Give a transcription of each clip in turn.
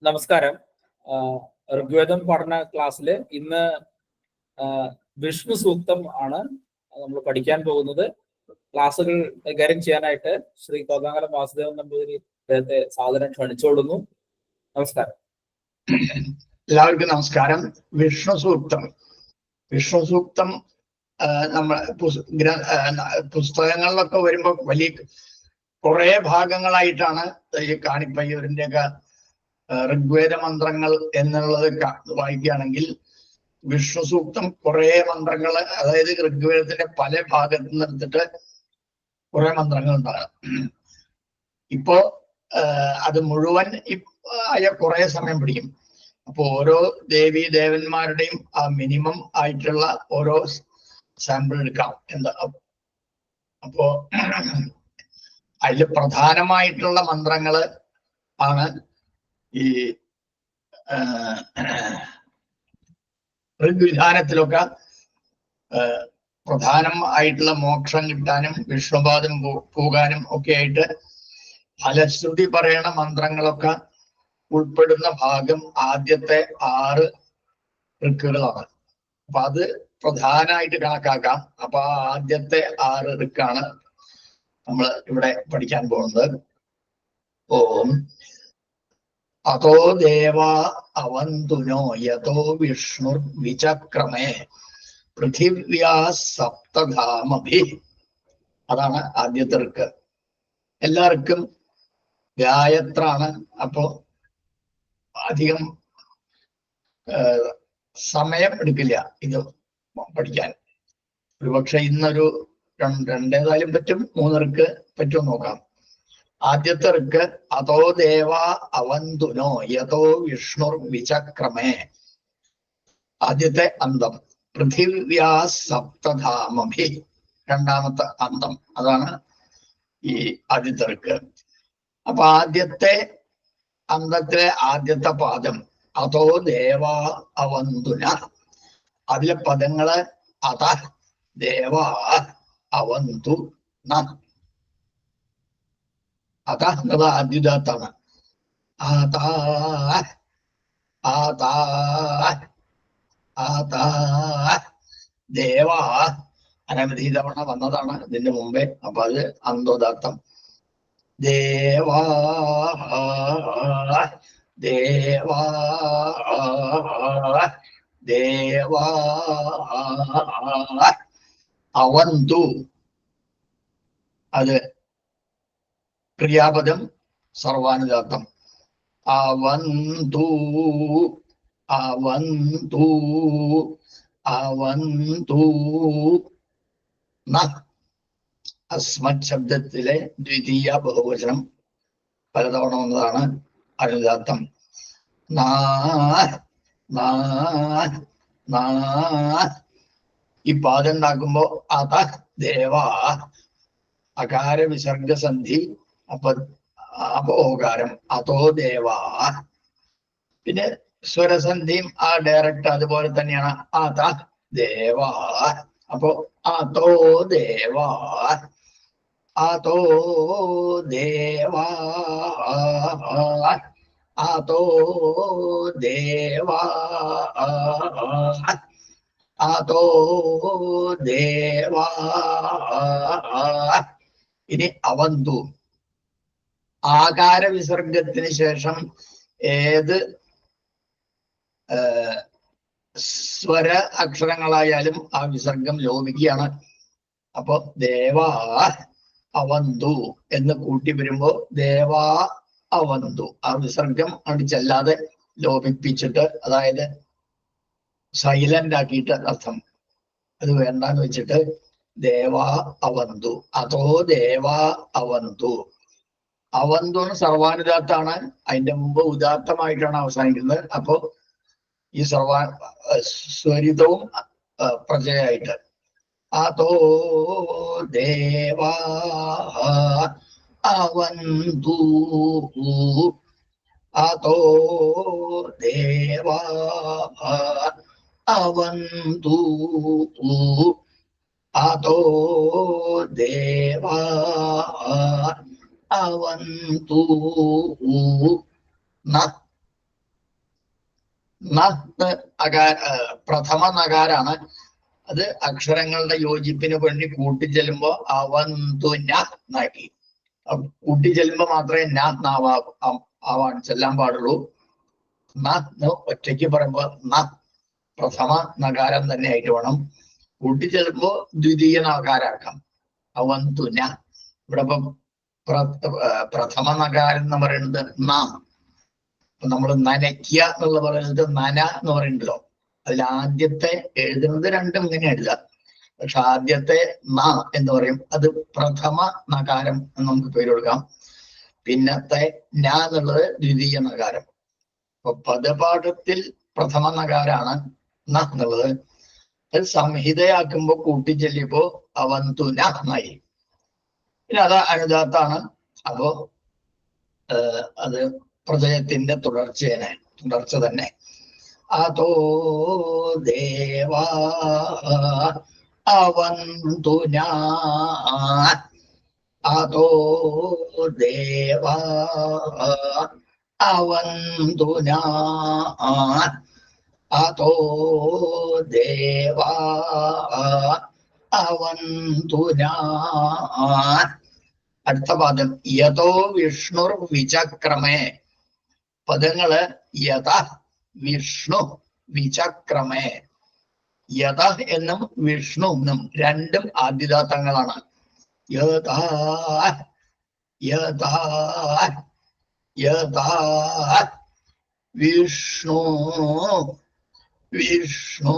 നമസ്കാരം. ഋഗ്വേദം പഠന ക്ലാസ്സിൽ ഇന്ന് വിഷ്ണു സൂക്തം ആണ് നമ്മൾ പഠിക്കാൻ പോകുന്നത്. ക്ലാസ്സുകൾ കൈകാര്യം ചെയ്യാനായിട്ട് ശ്രീ കോതാങ്കലം വാസുദേവൻ നമ്പൂതിരി അദ്ദേഹത്തെ സാദരം ക്ഷണിച്ചോളുന്നു. നമസ്കാരം. എല്ലാവർക്കും നമസ്കാരം. വിഷ്ണു സൂക്തം നമ്മൾ പുസ്തകങ്ങളിലൊക്കെ വരുമ്പോ വലിയ കുറെ ഭാഗങ്ങളായിട്ടാണ് ഈ കാണിപ്പയ്യൂരിന്റെയൊക്കെ ഋഗ്വേദ മന്ത്രങ്ങൾ എന്നുള്ളത് വായിക്കുകയാണെങ്കിൽ വിഷ്ണു സൂക്തം കുറെ മന്ത്രങ്ങൾ, അതായത് ഋഗ്വേദത്തിന്റെ പല ഭാഗത്ത് നിന്നെടുത്തിട്ട് കുറെ മന്ത്രങ്ങൾ ഉണ്ടാകും. ഇപ്പോ അത് മുഴുവൻ ആയ കുറെ സമയം പിടിക്കും. അപ്പൊ ഓരോ ദേവീ ദേവന്മാരുടെയും ആ മിനിമം ആയിട്ടുള്ള ഓരോ സാമ്പിൾ എടുക്കാം. അപ്പോ അതിൽ പ്രധാനമായിട്ടുള്ള മന്ത്രങ്ങള് ആണ് ഈ ഋഗ്വിധാനത്തിലൊക്കെ പ്രധാനം ആയിട്ടുള്ള മോക്ഷം കിട്ടാനും വിഷ്ണുപാദം പോകാനും ഒക്കെ ആയിട്ട് ഫലശ്രുതി പറയണ മന്ത്രങ്ങളൊക്കെ ഉൾപ്പെടുന്ന ഭാഗം ആദ്യത്തെ 6 ഋക്കുകളാണ്. അപ്പൊ അത് പ്രധാനമായിട്ട് കണക്കാക്കാം. അപ്പൊ ആ ആദ്യത്തെ 6 ഋക്കാണ് നമ്മൾ ഇവിടെ പഠിക്കാൻ പോകുന്നത്. ഓം അതോ ദേവാ അവന്തുനോ യതോ വിഷ്ണുർ വിചക്രമേ പൃഥിവ്യാ സപ്തധാമഭി. അതാണ് ആദ്യത്തെ ഋക്ക്. എല്ലാവർക്കും ഗായത്രാണ്. അപ്പോ അധികം സമയം എടുക്കില്ല ഇത് പഠിക്കാൻ. ഒരുപക്ഷെ ഇന്നൊരു രണ്ടേതായാലും പറ്റും, 3 ഋക്ക് പറ്റും നോക്കാം. ആദ്യത്തെ ഋക്ക് അതോ ദേവാ അവന്തുനോ യതോ വിഷ്ണുർ വിചക്രമേ. ആദ്യത്തെ അന്തം പൃഥിവ്യാ സപ്തധാമഭി. രണ്ടാമത്തെ അന്തം അതാണ് ഈ ആദ്യത്തെ ഋക്ക്. അപ്പൊ ആദ്യത്തെ അന്തത്തിലെ ആദ്യത്തെ പാദം അതോ ദേവാ അവന്തുന. അതിലെ പദങ്ങള് അത ദേവാ അവന്തു ന. അത എന്നത് ആദ്യുദാത്താണ്. ദേവാ അനവധി തവണ വന്നതാണ് ഇതിന്റെ മുമ്പേ. അപ്പൊ അത് അന്തോദാത്തം. ദേവാ ദേവാ ദേവാ അവന്തു. അത് ക്രിയാപദം സർവാനുദാത്തം. അവന്തു അവന്തു അവന്തു ന. അസ്മത് ശബ്ദത്തിലെ ദ്വിതീയ ബഹുവചനം പലതവണ വന്നതാണ് അനുദാത്തം. ഈ പാദം ഉണ്ടാക്കുമ്പോ അത ദേവാ അകാര വിസർഗസന്ധി. അപ്പൊ ഓകാരം അതോ ദേവാ. പിന്നെ സ്വരസന്ധിയും ആ ഡയറക്റ്റ് അതുപോലെ തന്നെയാണ്. അത ദേവാ. അപ്പോ അതോ ദേവാ അതോ ദേവാ അതോ ദേവാ അതോ ദേവാ. ഇനി അവന്തു. ആകാര വിസർഗത്തിന് ശേഷം ഏത് സ്വര അക്ഷരങ്ങളായാലും ആ വിസർഗം ലോപിക്കുകയാണ്. അപ്പൊ ദേവാ അവന്തു എന്ന് കൂട്ടി വരുമ്പോ ദേവാ അവന്തു. ആ വിസർഗം അടിച്ചല്ലാതെ ലോപിപ്പിച്ചിട്ട്, അതായത് സൈലന്റ് ആക്കിയിട്ട് അർത്ഥം അത് വേണ്ടാന്ന് വെച്ചിട്ട് ദേവാ അവന്തു. അതോ ദേവാ അവന്തു. അവന്തു സർവാനുദാത്താണ്. അതിന്റെ മുമ്പ് ഉദാത്തമായിട്ടാണ് അവസാനിക്കുന്നത്. അപ്പോ ഈ സ്വരിതവും പ്രജയായിട്ട് അതോ ദേവാ അവന്തു അതോ ദേവാ അവന്തു അതോ ദേവാ അവന്തു ന. പ്രഥമ നകാരാണ്. അത് അക്ഷരങ്ങളുടെ യോജിപ്പിന് വേണ്ടി കൂട്ടിച്ചെല്ലുമ്പോ അവന്തുന നാക്കി. കൂട്ടിച്ചെല്ലുമ്പോ മാത്രമേ ആവാൻ ചെല്ലാൻ പാടുള്ളൂ. ഒറ്റയ്ക്ക് പറയുമ്പോ പ്രഥമ നകാരം തന്നെ ആയിട്ട് വേണം. കൂട്ടിച്ചെല്ലുമ്പോ ദ്വിതീയ നകാരാക്കാം. അവന്തുന. ഇവിടെ ഇപ്പം പ്രഥമ നകാരം എന്ന് പറയുന്നത് നമ്മൾ നനയ്ക്കുക എന്നുള്ള പറയുന്നത് നന എന്ന് പറയുന്നുണ്ടല്ലോ. അതിൽ ആദ്യത്തെ എഴുതുന്നത് രണ്ടും ഇങ്ങനെ എഴുതാം. പക്ഷെ ആദ്യത്തെ എന്ന് പറയും. അത് പ്രഥമ നകാരം എന്ന് നമുക്ക് പേര് കൊടുക്കാം. പിന്നത്തെ എന്നുള്ളത് ദ്വിതീയ നകാരം. അപ്പൊ പദപാഠത്തിൽ പ്രഥമ നകാരാണ് എന്നുള്ളത്. അത് സംഹിതയാക്കുമ്പോ കൂട്ടിച്ചെല്ലിയപ്പോ അവന്തുന എന്നായി. പിന്നെ അത് അനുദാത്താണ്. അപ്പോ അത് പ്രജയത്തിന്റെ തുടർച്ച തന്നെ. അതോ ദേവാ അവന്തുന. അതോ ദേവാ അവന്തുന. അതോ ദേവാ അവന്തുന. അടുത്ത പാദം യഥോ വിഷ്ണുർ വിചക്രമേ. പദങ്ങള് യഥ വിഷ്ണു വിചക്രമേ. യഥ എന്നും വിഷ്ണു എന്നും രണ്ടും ആദ്യദാത്തങ്ങളാണ്. യഥാ യഥാ യഥാ വിഷ്ണു വിഷ്ണു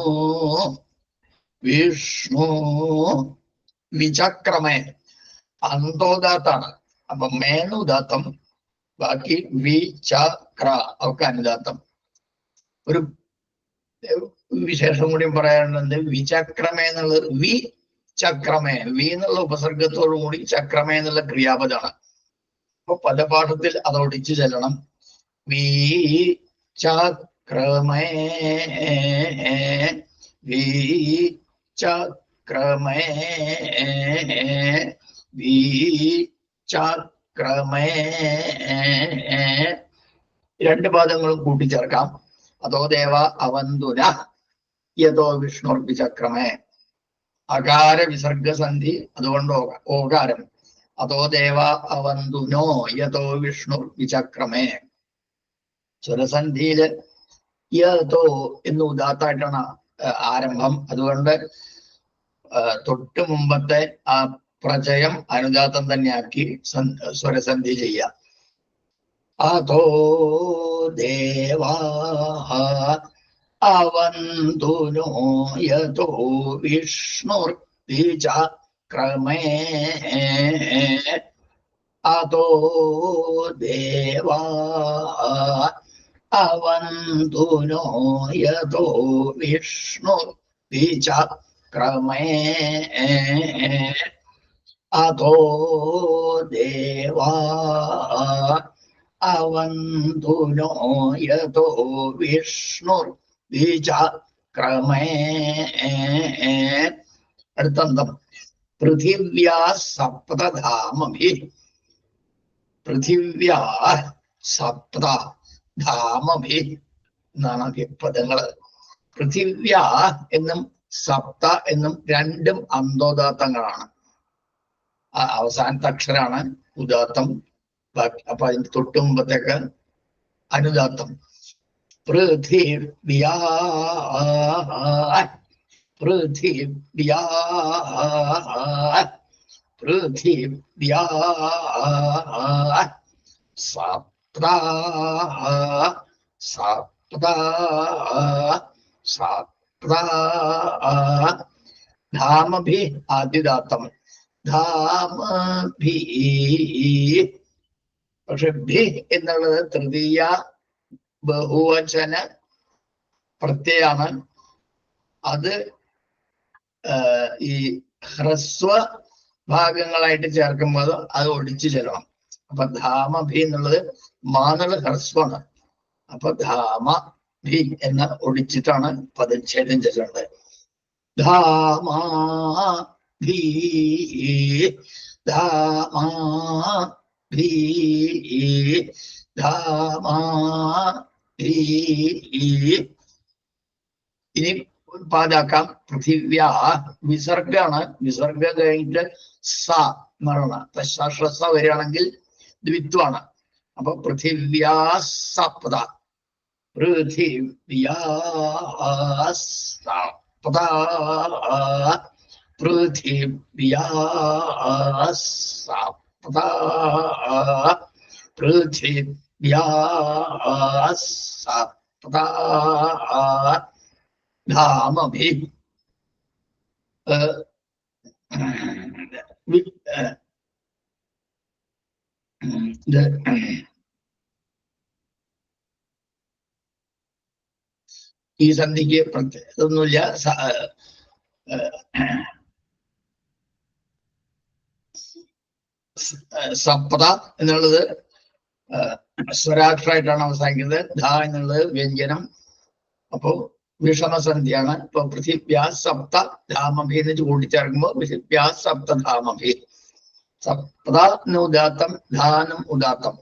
വിഷ്ണു വിചക്രമേ. അന്തോദാത്താണ്. അപ്പൊ മേനുദാത്തം. ബാക്കി വി ചക്ര ഒക്കെ അനുദാത്തം. ഒരു വിശേഷം കൂടി പറയാനുള്ളത് വിചക്രമേ എന്നുള്ളത് വി ചക്രമേ. വി എന്നുള്ള ഉപസർഗത്തോടു കൂടി ചക്രമേ എന്നുള്ള ക്രിയാപദമാണ്. അപ്പൊ പദപാഠത്തിൽ അത് ഒടിച്ചു ചെല്ലണം. വി ചക്രമേ വി ചക്രമേ വി ചക്രമേ. രണ്ട് പാദങ്ങളും കൂട്ടിച്ചേർക്കാം. അതോ ദേവ അവന്തുന യഥോ വിഷ്ണു വിചക്രമേ. അകാര വിസർഗസന്ധി, അതുകൊണ്ട് ഓകാരം. അതോ ദേവ അവന്തുനോ യഥോ വിഷ്ണു വിചക്രമേ. സ്വരസന്ധിയില് യഥോ എന്ന് ഉദാത്തായിട്ടാണ് ആരംഭം. അതുകൊണ്ട് തൊട്ട് മുമ്പത്തെ ആ പ്രചയം അനുദാത്തം തന്നെയാക്കി സ്വരസന്ധി ചെയ്യാം. അതോ ദേവാ അവന്തുനോ യഥോ വിഷ്ണുർ വിചക്രമേ. അതോ ദേവാ അവന്തുനോ യഥോ വിഷ്ണുർ വിചക്രമേ. അതോ ദേവാ അവന്തുനോ യഥോ വിഷ്ണുർ വിചക്രമേ. അടുത്തന്തം പൃഥിവ്യാ സപ്തധാമഭി. പൃഥിവ്യാ സപ്തധാമഭി എന്നാണ് പദങ്ങള്. പൃഥിവ്യാ എന്നും സപ്ത എന്നും രണ്ടും അന്തോദാത്തങ്ങളാണ്. അവസാനത്തെ അക്ഷരാണ് ഉദാത്തം. അപ്പൊ അതിന്റെ തൊട്ട് മുമ്പത്തേക്ക് അനുദാത്തം. പൃഥിവ്യാ പൃഥിവ്യാ പൃഥിവ്യാ സപ്ത സപ്ത സപ്ത. ധാമഭി ആദ്യദാത്തം. ധാമഭി. പക്ഷെ ഭി എന്നുള്ളത് തൃതീയ ബഹുവചന പ്രത്യയാണ്. അത് ഈ ഹ്രസ്വ ഭാഗങ്ങളായിട്ട് ചേർക്കുമ്പോൾ അത് ഒടിച്ചു ചെല്ലണം. അപ്പൊ ധാമഭി എന്നുള്ളത് മാന്നുള്ള ഹ്രസ്വമാണ്. അപ്പൊ ധാമഭി എന്ന ഒടിച്ചിട്ടാണ് പദച്ഛേദം ചെല്ലേണ്ടത്. ധാമാഭി ധാമാഭി ധാമാഭി ഇനി പാതാക്കാം. പൃഥിവ്യാ വിസർഗാണ്. വിസർഗ കഴിഞ്ഞിട്ട് സ എന്നാണ്. സ വരികയാണെങ്കിൽ ദ്വിത്വാണ്. അപ്പൊ പൃഥിവ്യാ സപ്ത, പൃഥിവ്യാ സപ്ത, പൃഥിവ്യാ സപ്ത, പൃഥിവ്യാ സപ്ത ധാമഭി. ഈ സന്ധിക്ക് പ്രത്യേകതൊന്നുമില്ല. സപ്ത എന്നുള്ളത് സ്വരാക്ഷരമായിട്ടാണ് അവസാനിക്കുന്നത്. ധ എന്നുള്ളത് വ്യഞ്ജനം. അപ്പോ വിഷമസന്ധിയാണ്. ഇപ്പൊ പൃഥിവ്യാ സപ്ത ധാമഭി എന്ന് കൂട്ടിച്ചേർക്കുമ്പോ പൃഥിവ്യാ സപ്ത ധാമഭി. സപ്ത ഉദാത്തം, ധാനം ഉദാത്തം.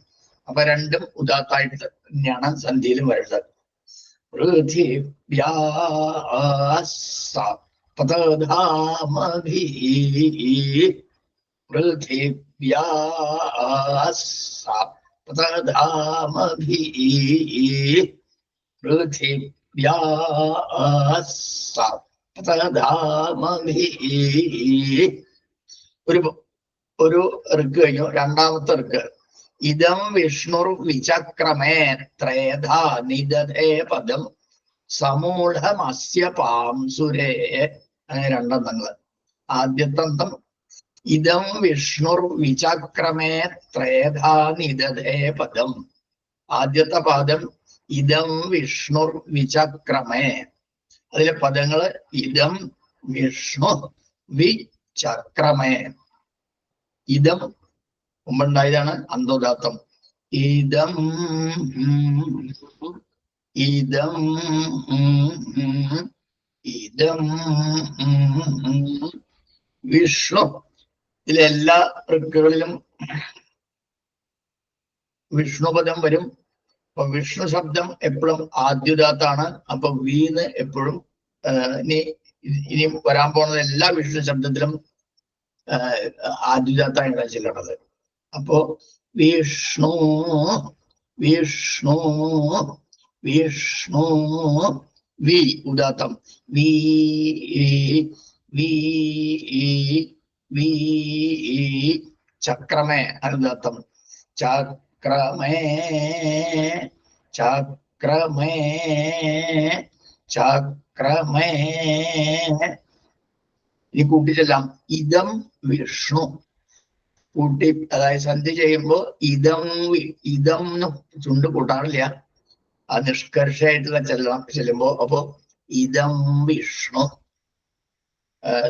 അപ്പൊ രണ്ടും ഉദാത്തായിട്ട് തന്നെയാണ് സന്ധിയിൽ വരുന്നത്. പൃഥിവ്യാ സപ്ത ധാമഭി, പൃഥിവ്യാ സപ്ത ധാമഭി, പൃഥിവ്യാ സപ്ത ധാമഭി. ഒരു ഋക്ക് കഴിഞ്ഞു. രണ്ടാമത്തെ ഋക്ക്. ഇദം വിഷ്ണുർ വിചക്രമേ ത്രേധാ നിദധേ പദം സമൂഢമസ്യ പാംസുരേ. അങ്ങനെ രണ്ടെണ്ണങ്ങള്. ആദ്യത്തെ അന്തം ഇദം വിഷ്ണുർ വിചക്രമേ ത്രേധാ നിദധേ പദം. ആദ്യത്തെ പാദം ഇദം വിഷ്ണുർ വിചക്രമേ. അതിലെ പദങ്ങള് ഇദം വിഷ്ണു വിചക്രമേ. ഇദം മുമ്പുണ്ടായതാണ് അന്തോദാത്തം. ഇദം ഇദം ഇദം വിഷ്ണു. ഇതിലെല്ലാ ഋക്കുകളിലും വിഷ്ണുപദം വരും. അപ്പൊ വിഷ്ണു ശബ്ദം എപ്പോഴും ആദ്യുദാത്താണ്. അപ്പൊ വീന്ന് എപ്പോഴും ഇനി വരാൻ പോകുന്ന എല്ലാ വിഷ്ണു ശബ്ദത്തിലും ആദ്യുദാത്താണ് ചെല്ലണത്. അപ്പോ വിഷ്ണു വിഷ്ണു വിഷ്ണു വി ഉദാത്തം. വി വി വി ചക്രമേ അനുദാത്തം. ചക്രമേ ചക്രമേ ചക്രമേ. ഇനി കൂട്ടിച്ചെല്ലാം. ഇദം വിഷ്ണു കൂട്ടി, അതായത് സന്ധി ചെയ്യുമ്പോ ഇദം ഇദം ചുണ്ട് കൂട്ടാറില്ല. ആ നിഷ്കർഷമായിട്ടുള്ള ചെല്ലുമ്പോ അപ്പോ ഇദം വിഷ്ണു.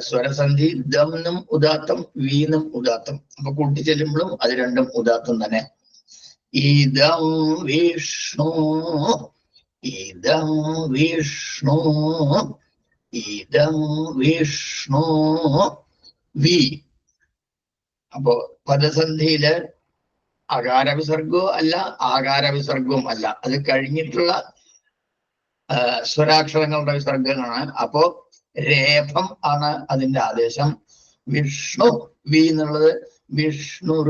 സ്വരസന്ധി ദം നും ഉദാത്തം, വീന്നും ഉദാത്തം. അപ്പൊ കൂട്ടിച്ചെല്ലുമ്പോഴും അത് രണ്ടും ഉദാത്തം തന്നെ. ഇദം വിഷ്ണു ഇദം വിഷ്ണു ഇദം വിഷ്ണു വി. അപ്പോ പദസന്ധിയില് അകാരവിസർഗവും അല്ല ആകാരവിസർഗവും അല്ല. അത് കഴിഞ്ഞിട്ടുള്ള സ്വരാക്ഷരങ്ങളുടെ വിസർഗങ്ങളാണ്. അപ്പോ രേഫം ആണ് അതിന്റെ ആദേശം. വിഷ്ണു വി എന്നുള്ളത് വിഷ്ണുർ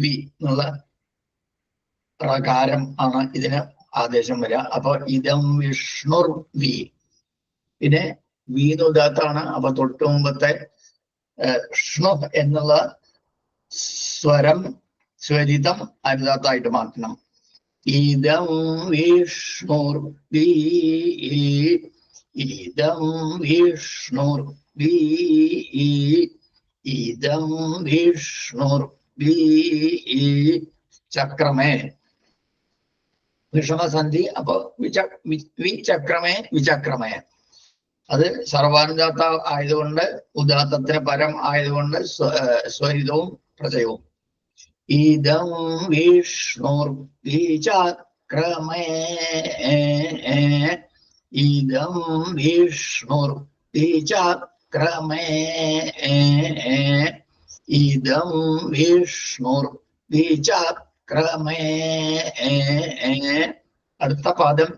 വി എന്നുള്ള പ്രകാരം ആണ് ഇതിന് ആദേശം വരിക. അപ്പൊ ഇദം വിഷ്ണുർ വി. പിന്നെ വീനുദാത്താണ്. അപ്പൊ തൊട്ടു മുമ്പത്തെ ഷ്ണു എന്നുള്ള സ്വരം സ്വരിതം അനുദാത്തായിട്ട് മാറ്റണം. ഇദം വിഷ്ണുർ വി ഇദം വിഷ്ണുർ വി ഇദം വിഷ്ണുർ വി ചക്രമേ. വിഷമസന്ധി. അപ്പൊ വിചക്രമേ വിചക്രമേ. അത് സർവാനുദാത്ത ആയതുകൊണ്ട് ഉദാത്തത്തിന് പരം ആയതുകൊണ്ട് സ്വരിതവും പ്രചയവും. ഇദം വിഷ്ണുർ വിചക്രമേ ഇദം വിഷ്ണുർ വിചക്രമേ ഇദം വിഷ്ണുർ വിചക്രമേ. അടുത്ത പദം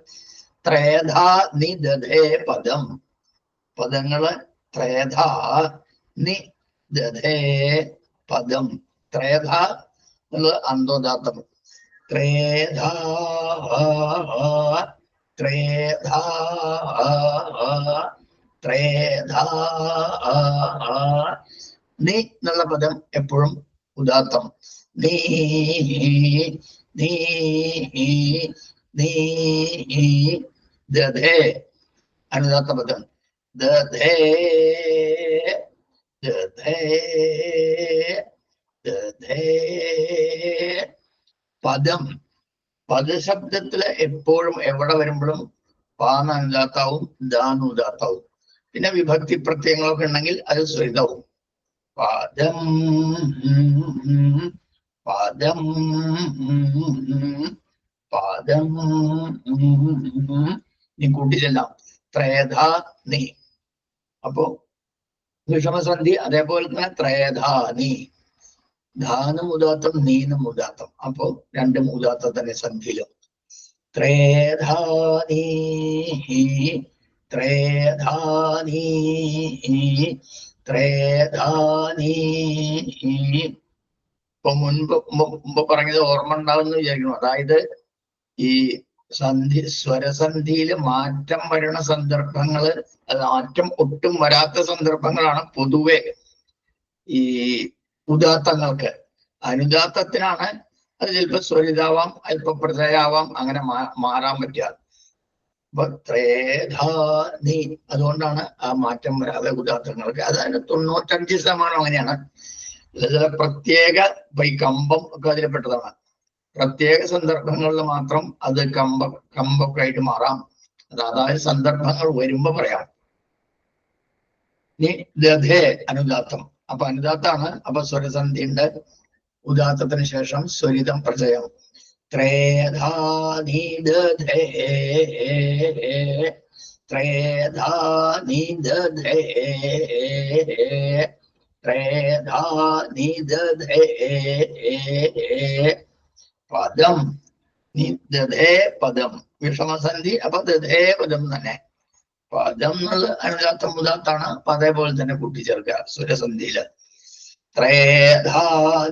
ത്രേധാ നിദധേ പദം. പദങ്ങള് ത്രേധാ നിദധേ പദം. ത്രേധ എന്നുള്ളത് അന്തോദാത്തം. ത്രേധാ ത്രേധാ ത്രേധാ. നി എന്നുള്ള പദം എപ്പോഴും ഉദാത്തം. നീ നീ നീ ദധേ അനുദാത്ത പദം. ദധേ ദധേ ദധേ പദം. പദശബ്ദത്തില് എപ്പോഴും എവിടെ വരുമ്പോഴും പാന്ന് അനുദാത്താവും ദാന്ന് ഉദാത്താവും. പിന്നെ വിഭക്തി പ്രത്യയങ്ങളൊക്കെ ഉണ്ടെങ്കിൽ അത് സ്വരിതവും. പദം പദം പദം. നീ കൂട്ടിച്ചെല്ലാം ത്രേധാ നീ. അപ്പോ വിഷമസന്ധി അതേപോലെ തന്നെ ത്രേധാ നീ. ധാനും ഉദാത്തം നീനും ഉദാത്തം. അപ്പോ രണ്ടും ഉദാത്തം തന്നെ സന്ധിയിലും. ത്രേധാ നീ ത്രേധാ നീ ത്രേധാ നീ. ഇപ്പൊ മുമ്പ് പറഞ്ഞത് ഓർമ്മ ഉണ്ടാവുമെന്ന് വിചാരിക്കണം. അതായത് ഈ സ്വരസന്ധിയില് മാറ്റം വരുന്ന സന്ദർഭങ്ങള്, അത് മാറ്റം ഒട്ടും വരാത്ത സന്ദർഭങ്ങളാണ് പൊതുവെ ഈ ഉദാത്തങ്ങൾക്ക്. അനുദാത്തത്തിനാണ് അത് ചിലപ്പോ സ്വരിതാവാം, അല്പ പ്രജയാവാം, അങ്ങനെ മാറാൻ പറ്റുക. അപ്പൊ ത്രേധാ നീ, അതുകൊണ്ടാണ് ആ മാറ്റം വരാതെ ഉദാത്തങ്ങൾക്ക്. അതായത് 95% അങ്ങനെയാണ്. ചില പ്രത്യേക ഇപ്പൊ ഈ കമ്പം ഒക്കെ അതിൽപ്പെട്ടതാണ്. പ്രത്യേക സന്ദർഭങ്ങളിൽ മാത്രം അത് കമ്പൊക്കെ ആയിട്ട് മാറാം. അതായത് സന്ദർഭങ്ങൾ വരുമ്പോ പറയാം. ഇനി ദധേ അനുദാത്തം. അപ്പൊ അനുദാത്താണ്. അപ്പൊ സ്വരസന്ധി ഉണ്ട്. ഉദാത്തത്തിന് ശേഷം സ്വരിതം പ്രചയം. ത്രേധാ നീ ദധേ ത്രേധാ നീ ദധേ ത്രേധാ നീ ദധേ പദം. നീ ദധേ പദം. വിഷമസന്ധി. അപ്പൊ ദധേ പദം തന്നെ. പദം എന്നുള്ള അനുദാത്തം ഉദാത്താണ്. അപ്പൊ അതേപോലെ തന്നെ കൂട്ടിച്ചേർക്കുക സ്വരസന്ധിയില്. ത്രേധാ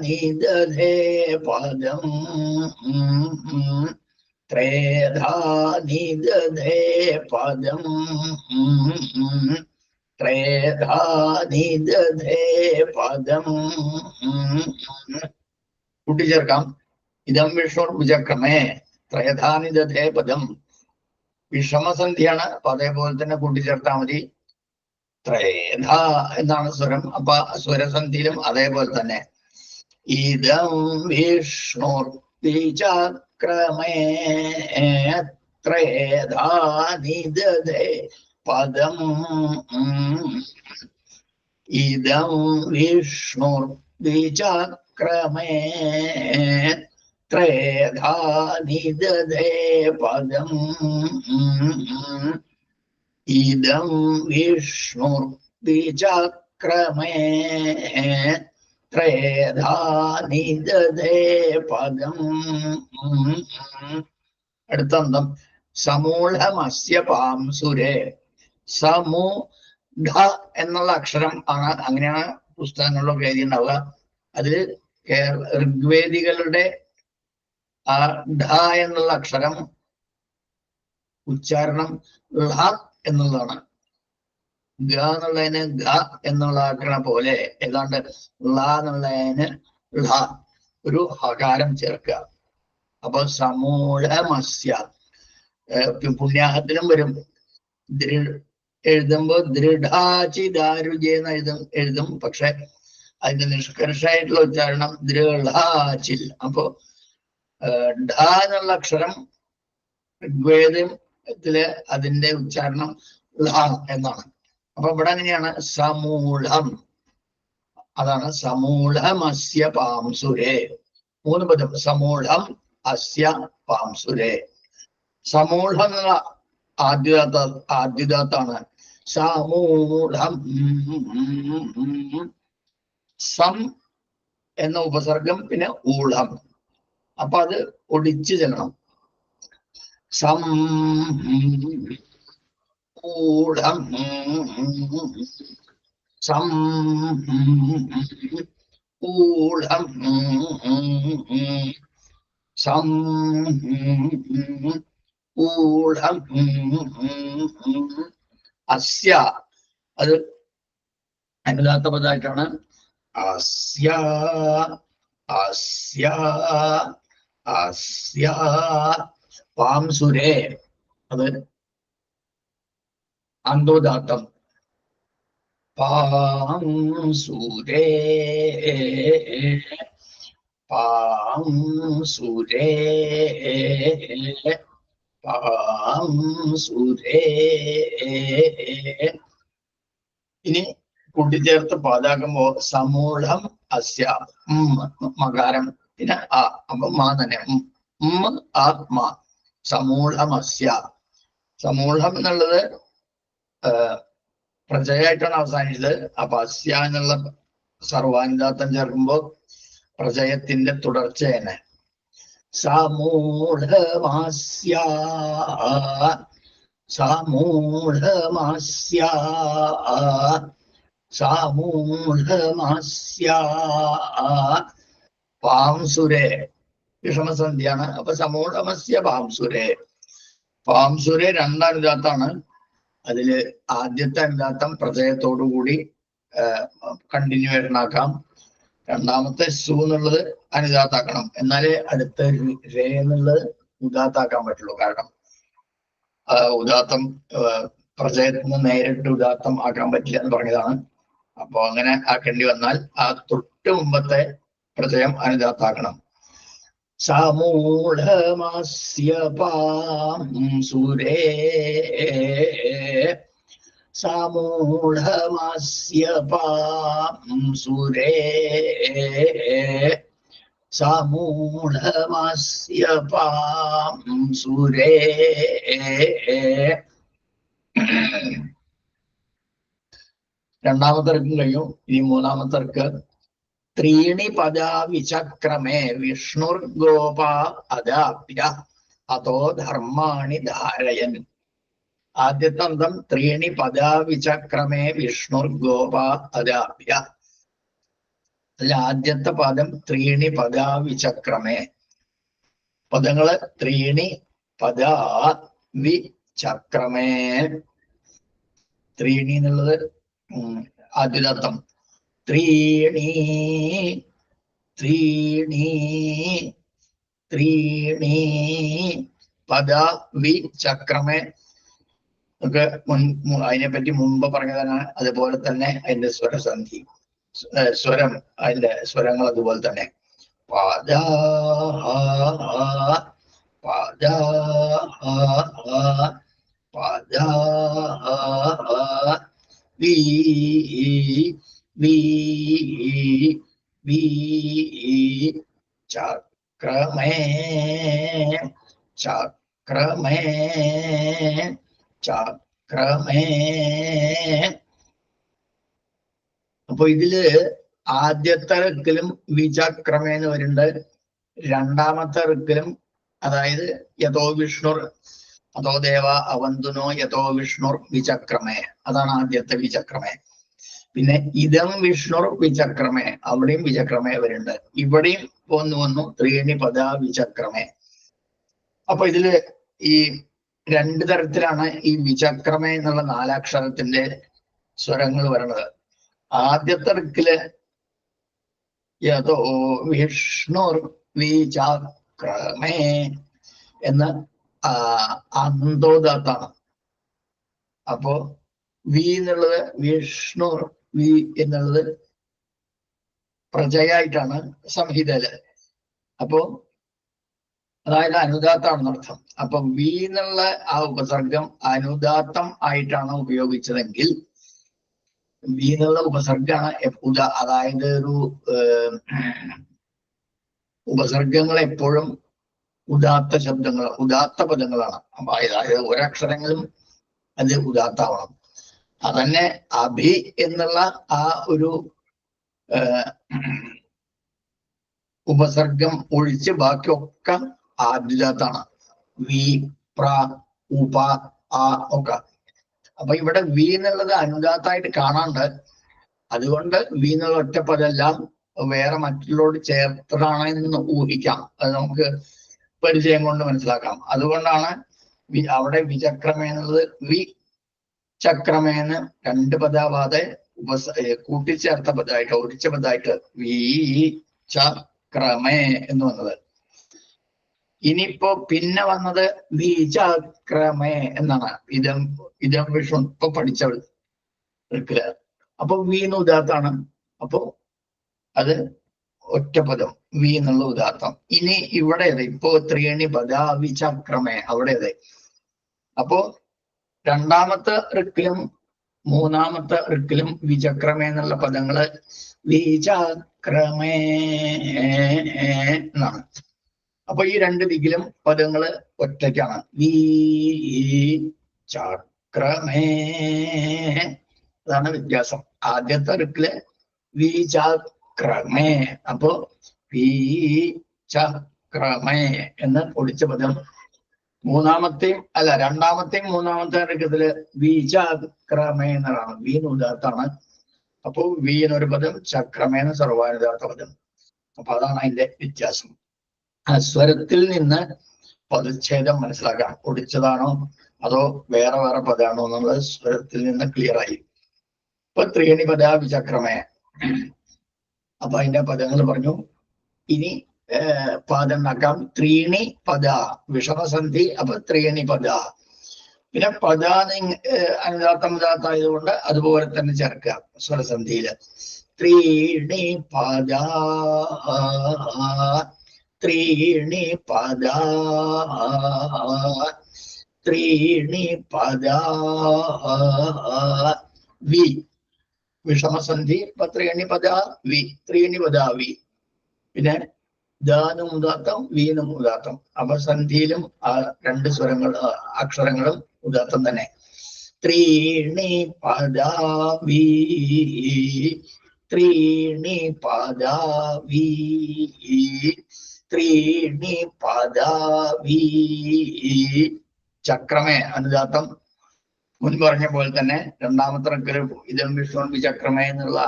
നീ ദധേ പദം ത്രേധാ നീ ദധേ പദം ത്രേധാ നീ ദധേ പദം. കൂട്ടിച്ചേർക്കാം. ഇതം വിഷ്ണുർഭുജക്രമേ ത്രേധാ നീ ദധേ പദം. വിഷമസന്ധിയാണ്. അപ്പൊ അതേപോലെ തന്നെ കൂട്ടിച്ചേർത്താൽ മതി. ത്രേധ എന്നാണ് സ്വരം. അപ്പൊ സ്വരസന്ധിയിലും അതേപോലെ തന്നെ. ഇതം വിഷ്ണുർ ദ്വിചക്രമേ ത്രേധാ നീ ദധേ പദം. ഇതം വിഷ്ണുർ ദ്വിചക്രമേ ത്രേധാ നീ ദധേ പദം. ഇദം വിഷ്ണുർ ദ്വിചക്രമേ ത്രേധാ നീ ദധേ പദം. അടുത്തന്തം സമൂഢമസ്യ പാംസുരേ. സമൂഢ എന്നുള്ള അക്ഷരം ആണ്. അങ്ങനെയാണ് പുസ്തകങ്ങളിലൊക്കെ എഴുതിയിട്ടുണ്ടാവുക. അതിൽ ഋഗ്വേദികളുടെ ആ ഢ എന്നുള്ള അക്ഷരം ഉച്ചാരണം ള എന്നുള്ളതാണ്. ഗ എന്നുള്ളതിന് ഗ എന്നുള്ള ആക്കണ പോലെ ഏതാണ്ട് ള എന്നുള്ളതിന് ള ഒരു ഹകാരം ചേർക്കുക. അപ്പൊ സമൂഢമസ്യ. പുണ്യാഹത്തിനും വരും. എഴുതുമ്പോ ദൃഢാചിദാരുജെന്ന് എഴുതും. പക്ഷെ അതിന്റെ നിഷ്കർഷമായിട്ടുള്ള ഉച്ചാരണം ദൃഢാചിൽ. അപ്പോ ഢ എന്നുള്ള അക്ഷരം ഋഗ്വേദത്തില് അതിന്റെ ഉച്ചാരണം ള എന്നാണ്. അപ്പൊ ഇവിടെ എങ്ങനെയാണ്? സമൂഢം. അതാണ് സമൂഢമസ്യ പാംസുരേ. 3 പദം. സമൂഢം അസ്യ പാംസുരേ. സമൂഢം എന്നുള്ള ആദ്യദാത്താണ്. സമൂഢം. സം എന്ന ഉപസർഗം പിന്നെ ഊഢം. അപ്പൊ അത് ഒടിച്ചു ചെല്ലണം. സം ഊഢം സം ഊഢം സം ഊഢം അസ്യ അത് അനുദാത്ത പദമായിട്ടാണ്. അസ്യ അസ്യ അസ്യ പാംസുരേ അത് അന്തോദാത്തം. പാംസുരേ പാംസുരേ പാംസുരേ. ഇനി കൂട്ടിച്ചേർത്ത് പാതാകുമ്പോ സമൂഢം അസ്യ മകാരം പിന്നെ ആ അപ്പൊ മാ തന്നെ ആത്മാ സമൂഢം അസ്യ. സമൂഢം എന്നുള്ളത് പ്രജയായിട്ടാണ് അവസാനിച്ചത്. അപ്പൊ അസ്യ എന്നുള്ള സർവാനുദാത്തം ചേർക്കുമ്പോ പ്രജയത്തിന്റെ തുടർച്ചയാണ്. സമൂഢമാസ്യ സമൂഢമാസ്യ സമൂഢമാസ്യ പാംസുരേ വിഷമസന്ധിയാണ്. അപ്പൊ സമൂഢമസ്യ പാംസുരേ. പാംസുരേ രണ്ടനുദാത്താണ്. അതില് ആദ്യത്തെ അനുദാത്തം പ്രജയത്തോടു കൂടി കണ്ടിന്യൂവേഷൻ ആക്കാം. രണ്ടാമത്തെ സു എന്നുള്ളത് അനുദാത്താക്കണം. എന്നാലേ അടുത്ത രേ എന്നുള്ളത് ഉദാത്താക്കാൻ പറ്റുള്ളൂ. കാരണം ഉദാത്തം പ്രജയത്തിൽ നിന്ന് നേരിട്ട് ഉദാത്തം ആക്കാൻ പറ്റില്ല എന്ന് പറഞ്ഞതാണ്. അപ്പൊ അങ്ങനെ ആക്കേണ്ടി വന്നാൽ ആ തൊട്ട് മുമ്പത്തെ പ്രജയം അനുദാത്താക്കണം. സമൂഢമസ്യ പാംസുരേ സമൂഢമസ്യ പാംസുരേ സമൂഢമസ്യ പാംസുരേ. രണ്ടാമത്തെ കഴിയും. ഇനി മൂന്നാമത്തെ ത്രീണി പദാ വിചക്രമേ വിഷ്ണുർഗോപ അദാപ്യ അതോ ധർമാണി ധാരയൻ. ആദ്യത്തെ അന്തം ത്രീണി പദാ വിചക്രമേ വിഷ്ണുർഗോപ അദാപ്യ. അതിൽ ആദ്യത്തെ പദം ത്രീണി പദാ വിചക്രമേ. പദങ്ങള് ത്രീണി പദാ വിചക്രമേ. ത്രീണി എന്നുള്ളത് ആദ്യതത്വം. ത്രീണി ത്രീണി ത്രീണി പദ വിചക്രമേ ഒക്കെ അതിനെപ്പറ്റി മുമ്പ് പറഞ്ഞതാണ്. അതുപോലെ തന്നെ അതിന്റെ സ്വരസന്ധി സ്വരം അതിന്റെ സ്വരങ്ങൾ അതുപോലെ തന്നെ. പദ പദ പദ വി വി വി ചക്രമേ ചക്രമേ ചക്രമേ. അപ്പൊ ഇതില് ആദ്യത്തെ ഋക്കിലും വിചക്രമേ എന്ന് വരുന്നുണ്ട്. രണ്ടാമത്തെ ഋക്കിലും അതായത് യഥോ വിഷ്ണുർ അതോ ദേവ അവന്തുനോ യഥോ വിഷ്ണുർ വിചക്രമേ, അതാണ് ആദ്യത്തെ വിചക്രമേ. പിന്നെ ഇതം വിഷ്ണുർ വിചക്രമേ, അവിടെയും വിചക്രമേ വരുന്നുണ്ട്. ഇവിടെയും വന്നു ത്രീണി പദ വിചക്രമേ. അപ്പൊ ഇതില് ഈ രണ്ട് തരത്തിലാണ് ഈ വിചക്രമേ എന്നുള്ള നാലാക്ഷരത്തിന്റെ സ്വരങ്ങൾ വരുന്നത്. ആദ്യത്തെ ഋക്കില് യഥോ വിഷ്ണുർ വിചക്രമേ എന്ന അന്തോദാത്താണ്. അപ്പോ വി എന്നുള്ളത് വിഷ്ണു വി എന്നുള്ളത് പ്രജയായിട്ടാണ് സംഹിതയില്. അപ്പോ അതായത് അനുദാത്താണെന്ന് അർത്ഥം. അപ്പൊ വി എന്നുള്ള ആ ഉപസർഗം അനുദാത്തം ആയിട്ടാണ് ഉപയോഗിച്ചതെങ്കിൽ വി എന്നുള്ള ഉപസർഗാണ് അതായത് ഒരു ഉപസർഗങ്ങൾ എപ്പോഴും ഉദാത്ത ശബ്ദങ്ങൾ ഉദാത്ത പദങ്ങളാണ്. അപ്പൊ അതായത് ഒരക്ഷരങ്ങളും അത് ഉദാത്താവണം. അതന്നെ അഭി എന്നുള്ള ആ ഒരു ഉപസർഗം ഒഴിച്ച് ബാക്കിയൊക്കെ ആദ്യദാത്താണ്. വി പ്ര, ഉപ, ആ ഒക്കെ. അപ്പൊ ഇവിടെ വി എന്നുള്ളത് അനുദാത്തായിട്ട് കാണാണ്ട്, അതുകൊണ്ട് വി എന്നുള്ള ഒറ്റപ്പതെല്ലാം വേറെ മറ്റുള്ളവരോട് ചേർത്തതാണ് എന്ന് ഊഹിക്കാം. അത് നമുക്ക് പരിചയം കൊണ്ട് മനസ്സിലാക്കാം. അതുകൊണ്ടാണ് അവിടെ വിചക്രമേന്നുള്ളത് വി ചക്രമേന്ന് രണ്ട് പദാവാതെ കൂട്ടിച്ചേർത്ത പദമായിട്ട് ഒരിച്ച പദമായിട്ട് വി ചക്രമേ എന്ന് വന്നത്. ഇനിയിപ്പോ പിന്നെ വന്നത് വിചക്രമേ എന്നാണ്. ഇതം വിഷ്ണു ഇപ്പൊ പഠിച്ചവൾ. അപ്പൊ വീന്ന് ഉദാത്താണ്. അപ്പോ അത് ഒറ്റപദം വി എന്നുള്ള ഉദാത്തം. ഇനി ഇവിടെ ഇപ്പോ ത്രീണി പദ വിചക്രമേ അവിടെ അതെ. അപ്പോ രണ്ടാമത്തെ ഋക്കിലും മൂന്നാമത്തെ ഋക്കിലും വിചക്രമേ എന്നുള്ള പദങ്ങള് വിചക്രമേ എന്നാണ്. അപ്പൊ ഈ രണ്ട് ദിക്കിലും പദങ്ങള് ഒറ്റയ്ക്കാണ്. വി ചക്രമേ, അതാണ് വ്യത്യാസം. ആദ്യത്തെ ഋക്കില് വി ചക്രമേ, അപ്പോ വി ചക്രമേ എന്ന് ഒടിച്ച പദം. രണ്ടാമത്തെയും മൂന്നാമത്തെ ഋക്കത്തില് വിചക്രമേ എന്നതാണ്. വീന്ന് ഉദാത്താണ്. അപ്പോ വി എന്നൊരു പദം, ചക്രമേന്ന് സർവാനുദാത്ത പദം. അപ്പൊ അതാണ് അതിന്റെ വ്യത്യാസം. ആ സ്വരത്തിൽ നിന്ന് പദച്ഛേദം മനസ്സിലാക്കാം. ഒടിച്ചതാണോ അതോ വേറെ വേറെ പദാണോ എന്നുള്ളത് സ്വരത്തിൽ നിന്ന് ക്ലിയർ ആയി. ഇപ്പൊ ത്രീണി പദ വിചക്രമേ, അപ്പൊ അതിന്റെ പദങ്ങൾ പറഞ്ഞു. ഇനി പാദം ഉണ്ടാക്കാം. ത്രീണി പദ വിഷമസന്ധി, അപ്പൊ ത്രീണി പദ. പിന്നെ പദ അനുദാത്തം ഉദാത്തായതുകൊണ്ട് അതുപോലെ തന്നെ ചേർക്കുക സ്വരസന്ധിയില്. ത്രീണി പദ, ത്രീണി പദ, ത്രീണി പദ വി വിഷമസന്ധി. ഇപ്പൊ ത്രീണി പദ വി, ത്രീണി പദ വി. പിന്നെ ദാനും ഉദാത്തം വീനും ഉദാത്തം. അപ്പൊ സന്ധിയിലും ആ രണ്ട് അക്ഷരങ്ങളും ഉദാത്തം തന്നെ. ത്രീണി പദ വി, ത്രീണി പദ വി, ത്രീണി പദ വി. ചക്രമേ അനുദാത്തം. മുൻ പറഞ്ഞ പോലെ തന്നെ രണ്ടാമത്തെ റക്കില് ഇതം വിഷ്ണു വിചക്രമേ എന്നുള്ള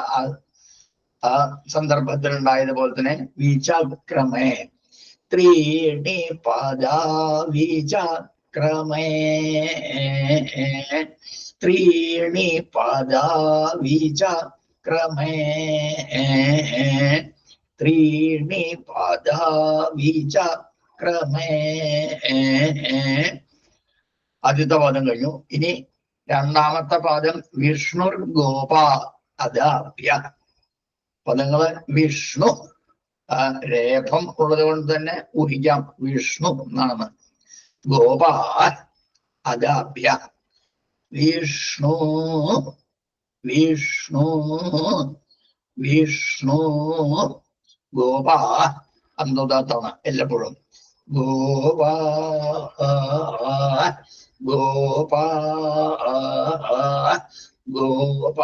ആ സന്ദർഭത്തിൽ ഉണ്ടായതുപോലെ തന്നെ വിചക്രമേ. ത്രീണി പദ വിചക്രമേ, ത്രീണി പദ വിചക്രമേ, ത്രീണി പദ വിചക്രമേ. ആദ്യത്തെ പാദം കഴിഞ്ഞു. ഇനി രണ്ടാമത്തെ പാദം വിഷ്ണുർ ഗോപ അദാപ്യ. പദങ്ങള് വിഷ്ണു, രേഖം ഉള്ളത് കൊണ്ട് തന്നെ ഊഹിക്കാം വിഷ്ണു എന്നാണെന്ന്. ഗോപ അദാപ്യ, വിഷ്ണു വിഷ്ണു വിഷ്ണു. ഗോപ അന്തോദാത്താണ് എല്ലപ്പോഴും. ഗോപ ഗോപ ഗോപ.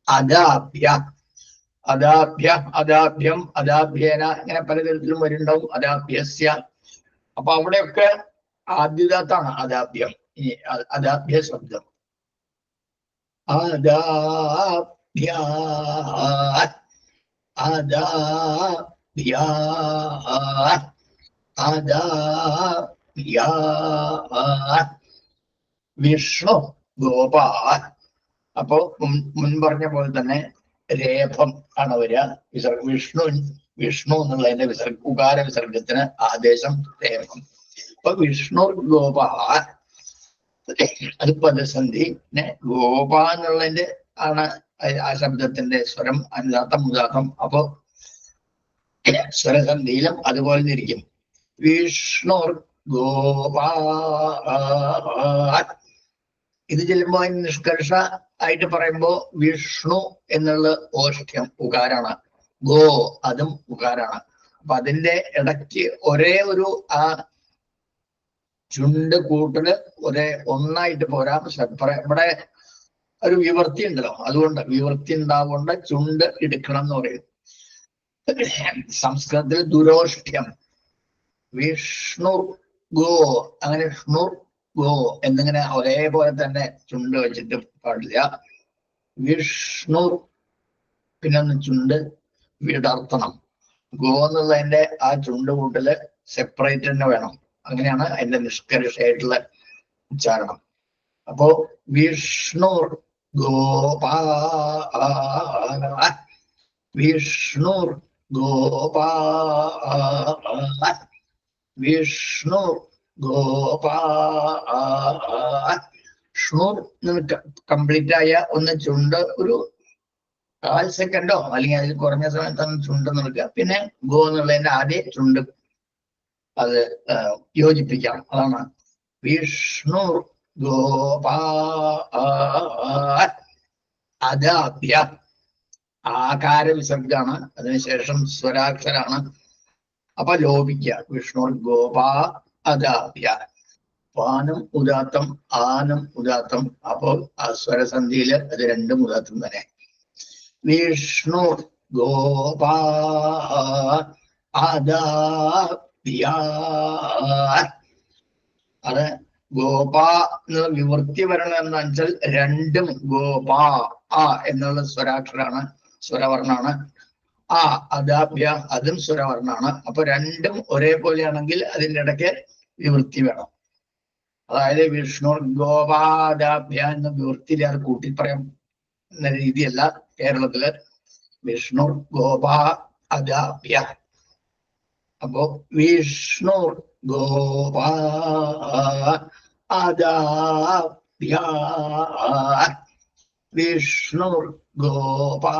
അദാപ്യ, അദാപ്യ, അദാപ്യം, അദാപ്യേന, ഇങ്ങനെ പലതരത്തിലും വരുന്നുണ്ടാവും. അദാപ്യസ്യ. അപ്പൊ അവിടെയൊക്കെ ആദ്യദാത്താണ് അദാപ്യം. ഇനി അദാപ്യ ശബ്ദം. അദാപ്യ, അദാപ്യ, അദാപ്യ. വിഷ്ണു ഗോപ. അപ്പോ മുൻ പറഞ്ഞ പോലെ തന്നെ രേഫം ആണ് വരിക. വിഷ്ണു വിഷ്ണു എന്നുള്ളതിന്റെ ഉകാര വിസർഗത്തിന് ആദേശം രേഫം. അപ്പൊ വിഷ്ണു ഗോപ അത് പദസന്ധി. പിന്നെ ഗോപ എന്നുള്ളതിന്റെ ആണ് ആ ശബ്ദത്തിന്റെ സ്വരം അനുദാത്തം ഉദാത്തം. അപ്പോ സ്വരസന്ധിയിലും അതുപോലെ ഇരിക്കും. വിഷ്ണു ഗോപ. ഇത് ചെല്ലുമ്പോ നിഷ്കർഷ ആയിട്ട് പറയുമ്പോ വിഷ്ണു എന്നുള്ള ഓഷ്ഠ്യം ഉകാരാണ്. ഗോ അതും ഉകാരാണ്. അപ്പൊ അതിന്റെ ഇടയ്ക്ക് ഒരേ ഒരു ആ ചുണ്ട് കൂട്ടല് ഒരേ ഒന്നായിട്ട് പോരാ. ഇവിടെ ഒരു വിവർത്തി ഉണ്ടല്ലോ, അതുകൊണ്ട് വിവർത്തി ഉണ്ടാവുകൊണ്ട് ചുണ്ട് എടുക്കണം എന്ന് പറയും. സംസ്കൃതത്തിൽ ദുരോഷ്ഠ്യം, വിഷ്ണു ഗോ, അങ്ങനെ ഷ്ണുർ ഗോ എന്നിങ്ങനെ ഒരേപോലെ തന്നെ ചുണ്ട് വെച്ചിട്ട് പാടില്ല. വിഷ്ണു പിന്നെ ഒന്ന് ചുണ്ട് വിടർത്തണം. ഗോ എന്നുള്ളതിന്റെ ആ ചുണ്ട് കൂട്ടല് സെപ്പറേറ്റ് തന്നെ വേണം. അങ്ങനെയാണ് അതിന്റെ നിഷ്കർഷയായിട്ടുള്ള ഉച്ചാരണം. അപ്പോ വിഷ്ണു ഗോപാല, വിഷ്ണു ഗോപാല, വിഷ്ണു ഗോപാല. ഷ്ണൂർ കംപ്ലീറ്റ് ആയ ഒന്ന് ചുണ്ട് ഒരു 1/4 സെക്കൻഡോ അല്ലെങ്കിൽ അതിൽ കുറഞ്ഞ സമയത്താണ് ചുണ്ട് നിൽക്കുക. പിന്നെ ഗോ എന്നുള്ളതിന്റെ ആദ്യം ചുണ്ട് അത് യോജിപ്പിക്കാം. അതാണ് വിഷ്ണു ഗോപാല. അദാഭ്യ ആകാര വിസർഗാണ്, അതിനുശേഷം സ്വരാക്ഷരാണ്. അപ്പൊ ലോപിക്കുക. വിഷ്ണു ഗോപാ അദാഭ്യ. പാനും ഉദാത്തം, ആനും ഉദാത്തം. അപ്പോൾ ആ സ്വരസന്ധിയില് അത് രണ്ടും ഉദാത്തം തന്നെ. വിഷ്ണു ഗോപാ അദാഭ്യ. അത് ഗോപാ എന്നുള്ള വിവൃത്തി വരണം എന്ന് വെച്ചാൽ രണ്ടും ഗോപാ ആ എന്നുള്ള സ്വരാക്ഷരാണ്, സ്വരവർണ്ണാണ്. ആ അദാഭ്യ അതും സ്വരവർണ്ണാണ്. അപ്പൊ രണ്ടും ഒരേപോലെയാണെങ്കിൽ അതിൻ്റെ ഇടയ്ക്ക് വിവൃത്തി വേണം. അതായത് വിഷ്ണു ഗോപാദാഭ്യ എന്ന വിവൃത്തിയില്ലാതെ കൂട്ടി പറയാം എന്ന രീതിയല്ല കേരളത്തില്. വിഷ്ണു ഗോപാ അദാഭ്യ. അപ്പോ വിഷ്ണു ഗോപാ അദാഭ്യ, വിഷ്ണു ഗോപാ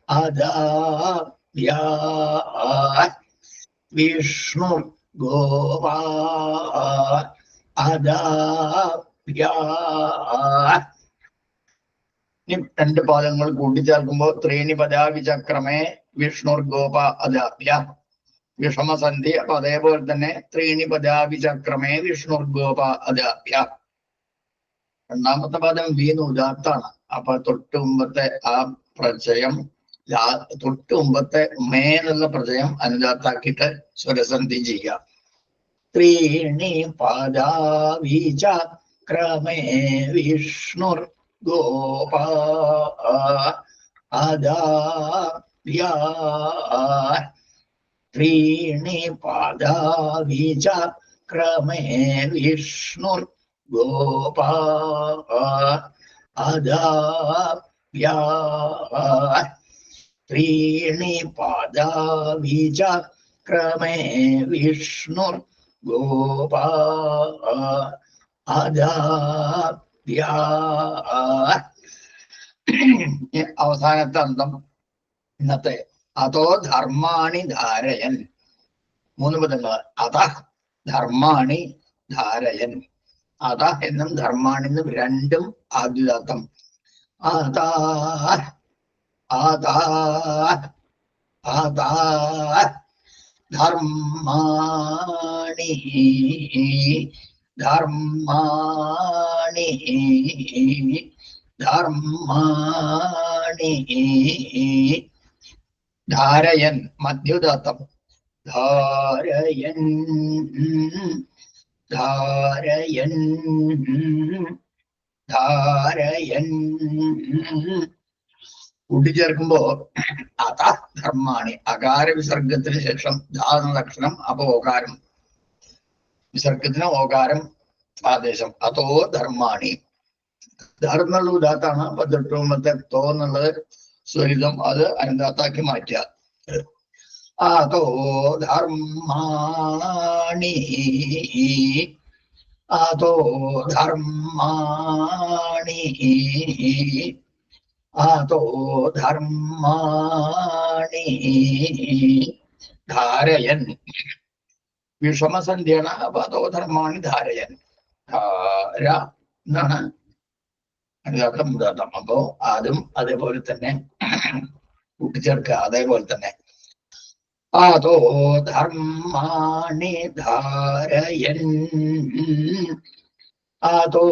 അദാഭ്യ, വിഷ്ണു ഗോപാ അദാഭ്യ. ഇനി രണ്ട് പാദങ്ങൾ കൂട്ടിച്ചേർക്കുമ്പോൾ ത്രീണി പദാവിചക്രമേ വിഷ്ണു ഗോപ അദാഭ്യ. വിഷമസന്ധി. അപ്പൊ അതേപോലെ തന്നെ ത്രീണി പദാവിചക്രമേ വിഷ്ണു ഗോപ അദാഭ്യ. രണ്ടാമത്തെ പദം വീന്ന് ഉദാത്താണ്. അപ്പൊ തൊട്ട് മുമ്പത്തെ ആ പ്രചയം, തൊട്ട് മുമ്പത്തെ മേ എന്നുള്ള പ്രചയം അനുദാത്താക്കിയിട്ട് സ്വരസന്ധി ചെയ്യുക. ത്രീണി പദാവിചക്രമേ വിഷ്ണു ഗോപ അദാഭ്യ. ത്രീണി പദാവിചക്രമേ വിഷ്ണു ഗോപ അദാഭ്യ. ത്രീണി പദാവിചക്രമേ വിഷ്ണു ഗോപ അദാഭ്യ. അവസാനത്തെ അന്തം ഇന്നത്തെ അതോ ധർമാണി ധാരയൻ. 3 പദങ്ങൾ. അത ധർമാണി ധാരയൻ. അത എന്നും ധർമാണെന്നും രണ്ടും ആദ്യുദാത്തം. അതാ അതാ അതാ ധർമാണി ധർമാണി ധർമാണി. ധാരയൻ മധ്യുദാത്തം. ധാരയൻ ധാരയൻ ധാരയൻ. കൂട്ടിച്ചേർക്കുമ്പോ അത ധർമാണി. അകാര വിസർഗത്തിന് ശേഷം ധാരണലക്ഷണം. അപ്പൊ ഓകാരം. വിസർഗത്തിന് ഓകാരം ആദേശം. അതോ ധർമാണി. ധർന്നുള്ള ഉദാത്താണ്. അപ്പൊ തൊട്ടുമ്പത്തെ തോ എന്നുള്ളത് സ്വരിതം, അത് അനുദാത്താക്കി മാറ്റുക. അതോ ധർമാണി അതോ ധർമാണി അതോ ധർമാണി. ധാരയൻ വിഷമസന്ധ്യയാണ്. അപ്പൊ അതോ ധർമാണി ധാരയൻ. ധാര എന്നാണ് അനുദാത്തം ഉദാത്തം. അപ്പോ അതും അതേപോലെ തന്നെ കൂട്ടിച്ചേർക്കുക. അതേപോലെ തന്നെ അതോ ധർമാണി ധാരയൻ അതോ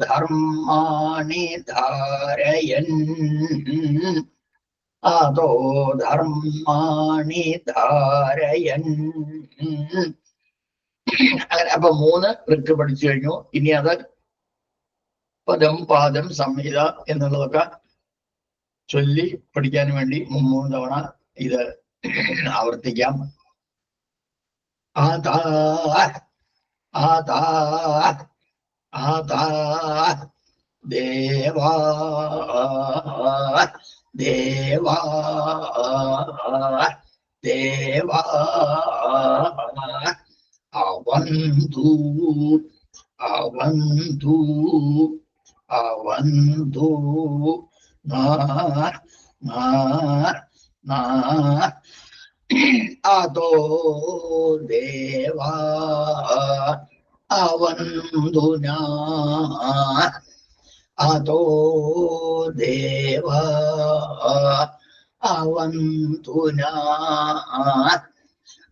ധർമാണി ധാരയൻ അതോ ധർമാണി ധാരയൻ. അങ്ങനെ അപ്പൊ 3 ഋക്ക് പഠിച്ചു കഴിഞ്ഞു. ഇനി അത് പദം പാദം സംഹിത എന്നുള്ളതൊക്കെ ചൊല്ലി പഠിക്കാൻ വേണ്ടി 3 തവണ ഇത് ആവർത്തിക്കാം. ആദാ ആദാ ആദാ ദേവാ ദേവാ ദേവാ അവന്തു അവന്തു അവന്തു അതോ ദേവാ അവന്തുനാ അതോ ദേവാ അവന്തുനാ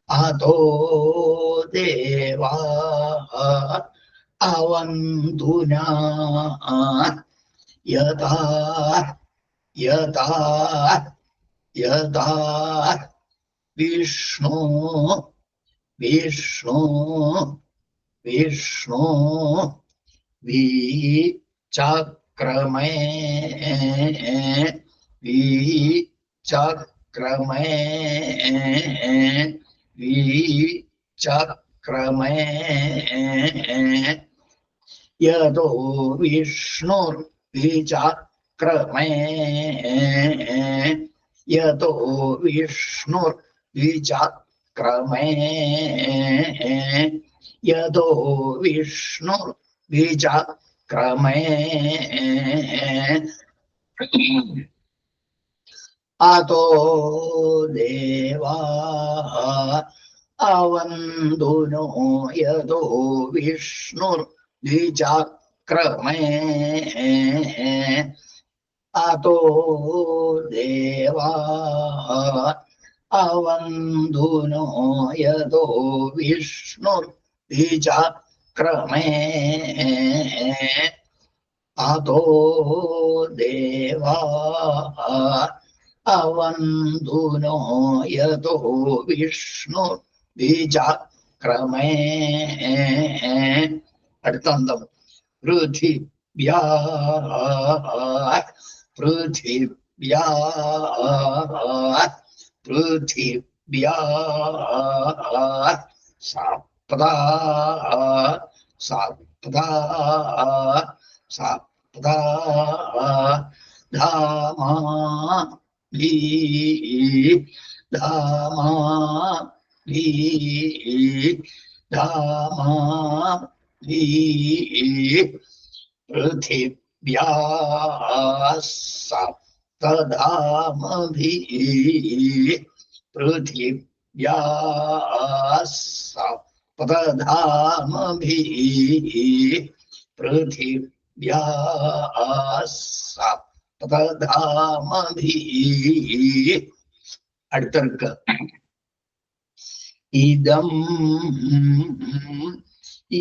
അതോ ദേവാ അവന്തുനാ യഥാ യഥാ യഥാ വിഷ്ണു വിഷ്ണു വിഷ്ണു ചക്രമേ ചക്രമേ ചക്രമേ യതോ വിഷ്ണുർ ചക്രമേ യതോ വിഷ്ണുർ ചക്രമേ യതോ വിഷ്ണുർ ചക്രമേ അതോ ദേവാ അവന്തുനോ യതോ വിഷ്ണുർ ചക്രമേ അതോ ദേവാ അവന്തുനോ യതോ വിഷ്ണുർ ചക്രമേ അതോ ദേവാ അവന്തുനോ യതോ വിഷ്ണുർ ചക്രമേ. അടുത്ത അന്തം. പൃഥിവ്യാ പൃഥിവ്യാ പൃഥിവ്യാ സപ്താ സപ്താ സപ്താ ധാമാ ഭീ ധാമാ ഭീ ധാമാ ഭീ പൃഥിവ്യാ സപ്തധാമഭി പൃഥിവ്യാ സപ്തധാമഭി പൃഥിവ്യാ സപ്തധാമഭി. അടുത്തർക്ക് ഇദം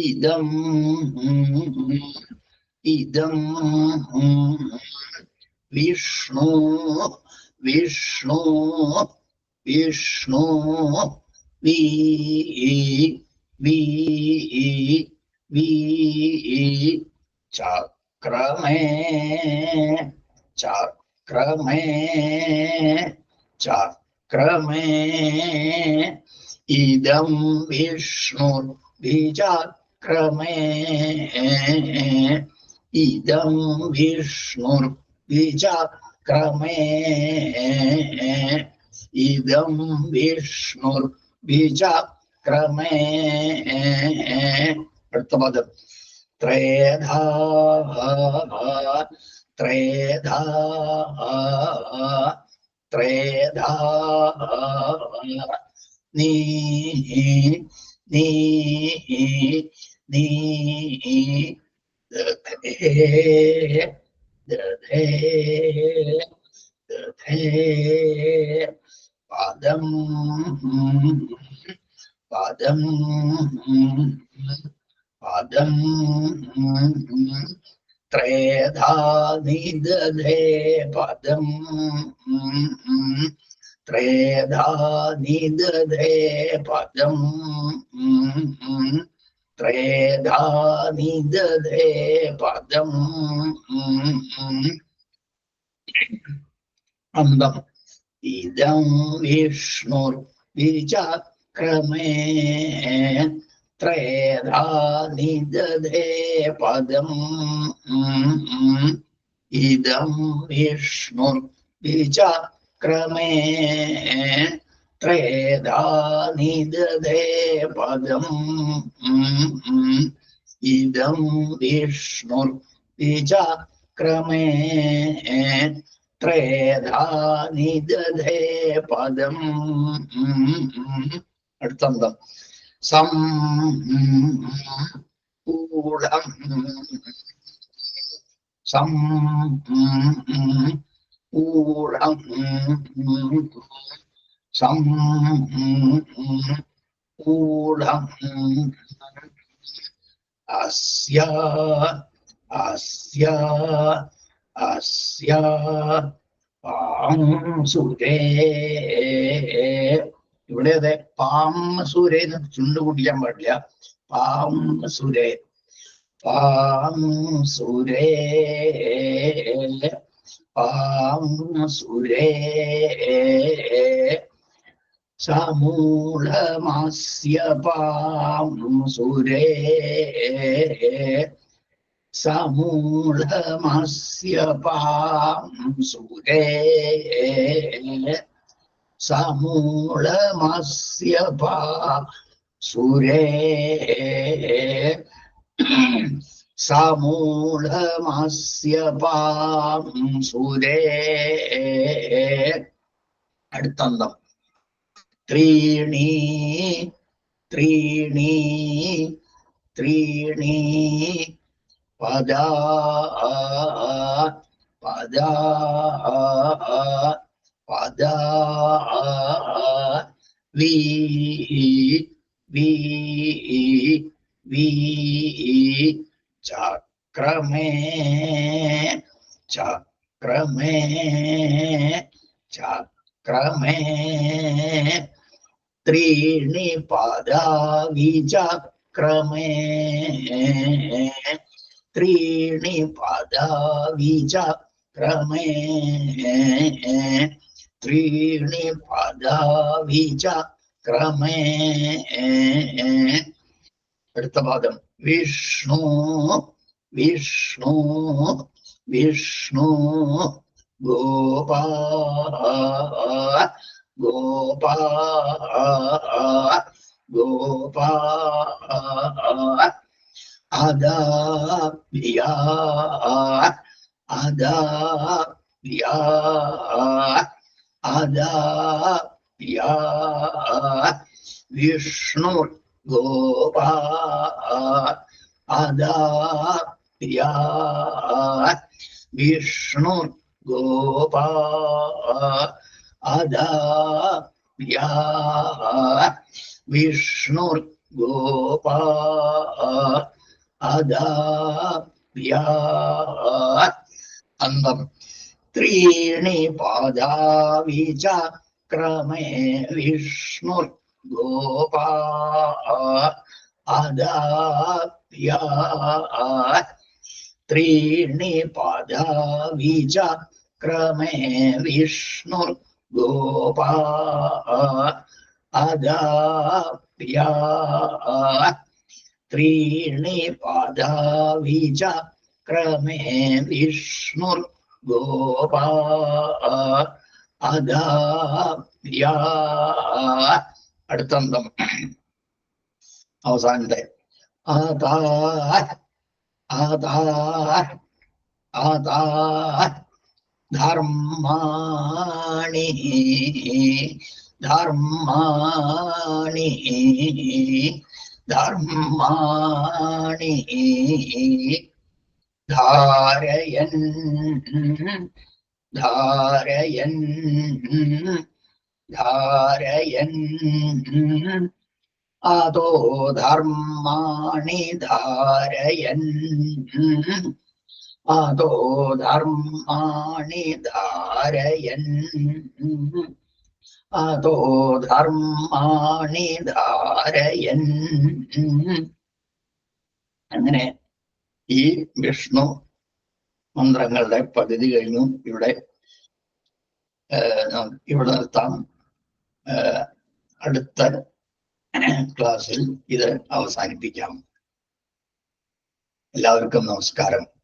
ഇദം ഇദം വിഷ്ണു വിഷ്ണു വിഷ്ണു വി വി വി ചക്രമേ ചക്രമേ ചക്രമേ ഇദം വിഷ്ണു ചക്രമേ ഇദം വിഷ്ണു ചക്രമേ ഇദം വിഷ്ണു ചക്രമേ. അടുത്ത പദം ത്രേധാ ത്രേധാ ത്രേധാ നീ നീ നീ ദധേ ദധേ ദധേ പദം പദം പദം ത്രേധാ നിദധേ പദം ത്രേധാ നിദധേ പദം ത്രേധാ നിദധേ പദം അന്തം ഇദം വിഷ്ണുർ വിചക്രമേ ത്രേധാ നിദധേ പദം ഇദം വിഷ്ണുർ വിചക്രമേ ത്രേധാ നിദധേ പദം ഇദം വിഷ്ണുർ വിചക്രമേ ത്രേധാ നിദധേ പദം അടുത്തന്തം സം ഊഢം സം ഊഢം സം ഊഢം അസ്യ അസ്യ അസ്യ പാംസുരേ ഇവിടെ അതെ പാംസുരേ ചുണ്ടു കുടിക്കാൻ പാടില്ല പാംസുരേ പാംസുരേ പാംസുരേ സമൂഢമാസ്യ പാംസുരേ സമൂഢമാസ്യ പാംസുരേ സമൂഢമാസ്യ പാംസുരേ സമൂഢമാസ്യ പാംസുരേ അടുത്തന്തം ത്രീണി ത്രീണി ത്രീണി പദാ പദാ പദാ വി വി വി ചക്രമേ ചക്രമേ ചക്രമേ ത്രീണി പദാ വിചക്രമേ ത്രീണി പദാ വിചക്രമേ ത്രീണി പദാ വിചക്രമേ അടുത്ത പാദം വിഷ്ണു വിഷ്ണു വിഷ്ണു ഗോപാ ഗോപാ ഗോപാ അദാപ്യ അദാപ്യ അദാപ്യ വിഷ്ണു ഗോപാ അദാപ്യ വിഷ്ണു ഗോപാ അദാപ്യ വിഷ്ണു ഗോപാ അദാപ്യ അന്തം ത്രീണി പാദാ വിചക്രമേ വിഷ്ണു ഗോപാ അദാപ്യ ത്രീണി പാദാ വിചക്രമേ വിഷ്ണു ഗോപാ അദാപ്യ ത്രീണി പാദാ വിചക്രമേ വിഷ്ണു ഗോപാ അദാപ്യ അടുത്തന്തം അവസാനത്തെ ആദാ ആദാ ആദാ ധർമാണി ധർമാണി ധർമാണി ധാരയൻ ധാരയൻ ധാരയൻ അതോ ധർമാണി ധാരയൻ അതോ ധർമാണി ധാരയൻ അതോ ധർമാണി ധാരയൻ. അങ്ങനെ ഈ വിഷ്ണു മന്ത്രങ്ങളുടെ പദ്ധതി കഴിഞ്ഞു. ഇവിടെ നിർത്താം. അടുത്ത ക്ലാസ്സിൽ ഇത് അവസാനിപ്പിക്കാം. എല്ലാവർക്കും നമസ്കാരം.